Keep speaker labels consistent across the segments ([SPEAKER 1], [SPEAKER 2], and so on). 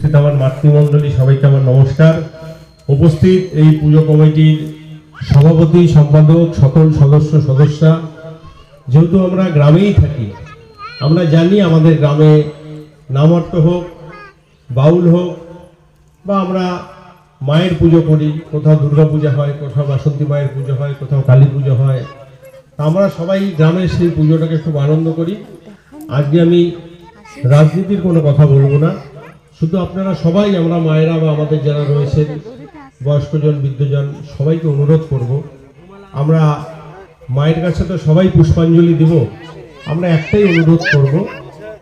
[SPEAKER 1] উপস্থিত আমার মাতৃমণ্ডলী সবাইকে আমার নমস্কার। উপস্থিত এই পুজো কমিটির সভাপতি, সম্পাদক, সকল সদস্যা, যেহেতু আমরা গ্রামেই থাকি, আমরা জানি আমাদের গ্রামে নামর্ত হোক, বাউল হোক, বা আমরা মায়ের পুজো করি, কোথাও দুর্গা পূজা হয়, কোথাও বাসন্তী মায়ের পুজো হয়, কোথাও কালী পুজো হয়। আমরা সবাই গ্রামের সেই পুজোটাকে খুব আনন্দ করি। আজকে আমি রাজনীতির কোনো কথা বলবো না, শুধু আপনারা সবাই, আমরা মায়েরা বা আমাদের যারা রয়েছেন বয়স্কজন, বৃদ্ধজন, সবাইকে অনুরোধ করব, আমরা মায়ের কাছে তো সবাই পুষ্পাঞ্জলি দিব, আমরা একটাই অনুরোধ করব,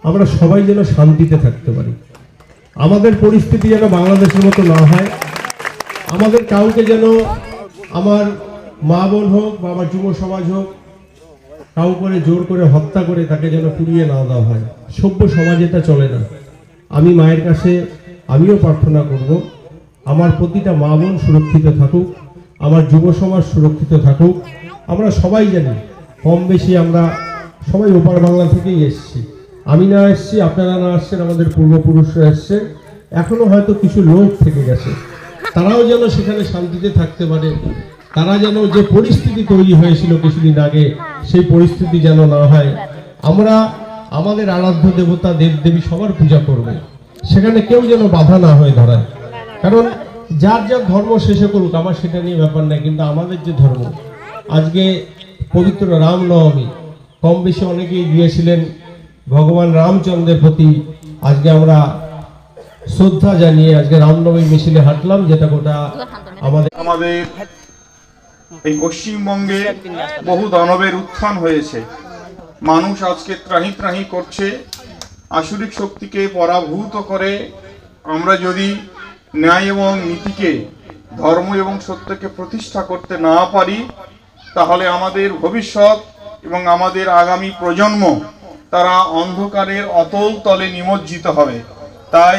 [SPEAKER 1] আমরা সবাই যেন শান্তিতে থাকতে পারি। আমাদের পরিস্থিতি যেন বাংলাদেশের মতো না হয়, আমাদের কাউকে যেন, আমার মা বোন হোক বা আমার যুব সমাজ হোক, কাউ করে জোর করে হত্যা করে তাকে যেন পুড়িয়ে না দেওয়া হয়। সভ্য সমাজে এটা চলে না। আমি মায়ের কাছে আমিও প্রার্থনা করব, আমার প্রতিটা মা বোন সুরক্ষিত থাকুক, আমার যুব সমাজ সুরক্ষিত থাকুক। আমরা সবাই জানি কম বেশি আমরা সবাই ওপার বাংলা থেকেই এসেছি। আমি না এসেছি, আপনারা না আসছেন, আমাদের পূর্বপুরুষরা এসছেন, এখনো হয়তো কিছু লোক থেকে গেছে, তারাও যেন সেখানে শান্তিতে থাকতে পারে। তারা যেন, যে পরিস্থিতি তৈরি হয়েছিল কিছুদিন আগে, সেই পরিস্থিতি যেন না হয়। আমরা আমাদের আরাধ্য দেবতা, দেবদেবী সবার পূজা করবে, সেখানে কেউ যেন বাধা না হয়ে দাঁড়ায়। কারণ যার যার ধর্ম শেষে করুক, আমার সেটা নিয়ে ব্যাপার নাই, কিন্তু আমাদের যে ধর্ম, আজকে পবিত্র রামনবমী, কম বেশি অনেকেই গিয়েছিলেন ভগবান রামচন্দ্রের প্রতি। আজকে আমরা শ্রদ্ধা জানিয়ে আজকে রামনবমী মিছিলে হাঁটলাম, যেটা গোটা
[SPEAKER 2] আমাদের এই পশ্চিমবঙ্গে বহু দানবের উত্থান হয়েছে। মানুষ আজকে ত্রাহি ত্রাহি করছে, আসুরিক শক্তিকে পরাভূত করে। আমরা যদি ন্যায় এবং নীতিকে, ধর্ম এবং সত্যকে প্রতিষ্ঠা করতে না পারি, তাহলে আমাদের ভবিষ্যৎ এবং আমাদের আগামী প্রজন্ম, তারা অন্ধকারের অতল তলে নিমজ্জিত হবে। তাই